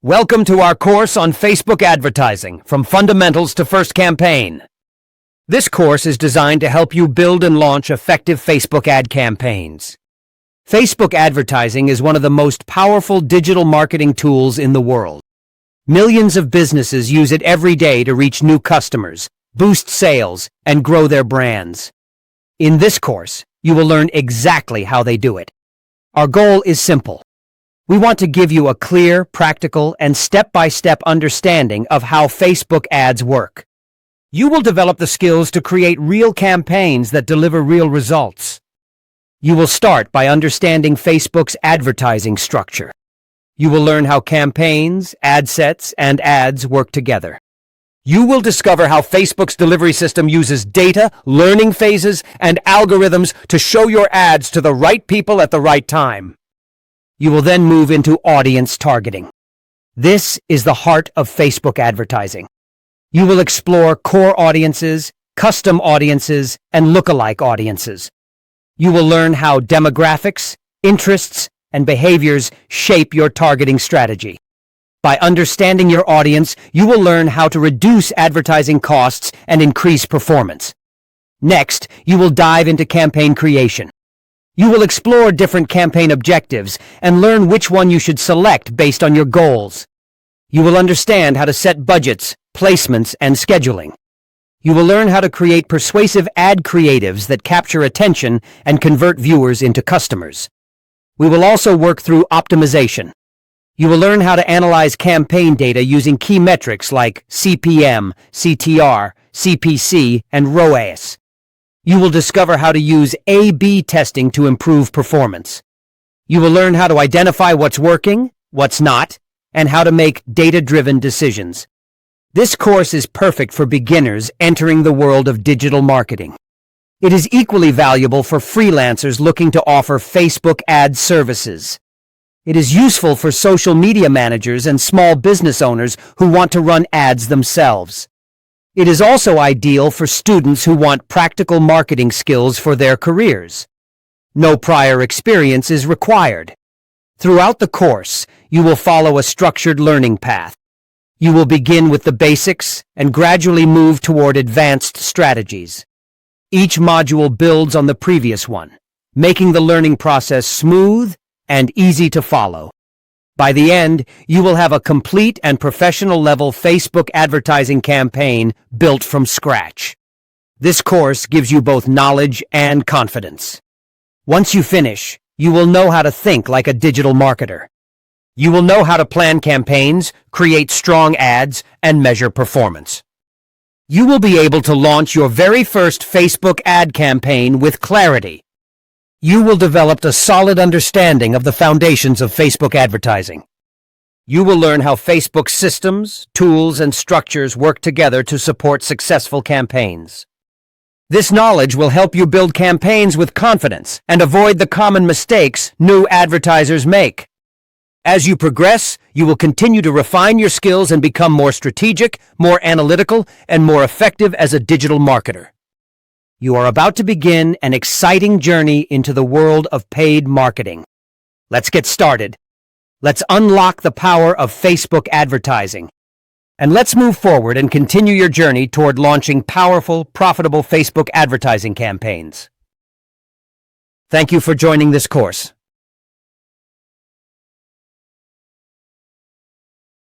Welcome to our course on Facebook advertising, from fundamentals to first campaign. This course is designed to help you build and launch effective Facebook ad campaigns. Facebook advertising is one of the most powerful digital marketing tools in the world. Millions of businesses use it every day to reach new customers, boost sales, and grow their brands. In this course, you will learn exactly how they do it. Our goal is simple. We want to give you a clear, practical, and step-by-step understanding of how Facebook ads work. You will develop the skills to create real campaigns that deliver real results. You will start by understanding Facebook's advertising structure. You will learn how campaigns, ad sets, and ads work together. You will discover how Facebook's delivery system uses data, learning phases, and algorithms to show your ads to the right people at the right time. You will then move into audience targeting. This is the heart of Facebook advertising. You will explore core audiences, custom audiences, and lookalike audiences. You will learn how demographics, interests, and behaviors shape your targeting strategy. By understanding your audience, you will learn how to reduce advertising costs and increase performance. Next, you will dive into campaign creation. You will explore different campaign objectives and learn which one you should select based on your goals. You will understand how to set budgets, placements, and scheduling. You will learn how to create persuasive ad creatives that capture attention and convert viewers into customers. We will also work through optimization. You will learn how to analyze campaign data using key metrics like CPM, CTR, CPC, and ROAS. You will discover how to use A/B testing to improve performance. You will learn how to identify what's working, what's not, and how to make data-driven decisions. This course is perfect for beginners entering the world of digital marketing. It is equally valuable for freelancers looking to offer Facebook ad services. It is useful for social media managers and small business owners who want to run ads themselves. It is also ideal for students who want practical marketing skills for their careers. No prior experience is required. Throughout the course, you will follow a structured learning path. You will begin with the basics and gradually move toward advanced strategies. Each module builds on the previous one, making the learning process smooth and easy to follow. By the end, you will have a complete and professional-level Facebook advertising campaign built from scratch. This course gives you both knowledge and confidence. Once you finish, you will know how to think like a digital marketer. You will know how to plan campaigns, create strong ads, and measure performance. You will be able to launch your very first Facebook ad campaign with clarity. You will develop a solid understanding of the foundations of Facebook advertising. You will learn how Facebook's systems, tools, and structures work together to support successful campaigns. This knowledge will help you build campaigns with confidence and avoid the common mistakes new advertisers make. As you progress, you will continue to refine your skills and become more strategic, more analytical, and more effective as a digital marketer. You are about to begin an exciting journey into the world of paid marketing. Let's get started. Let's unlock the power of Facebook advertising. And let's move forward and continue your journey toward launching powerful, profitable Facebook advertising campaigns. Thank you for joining this course.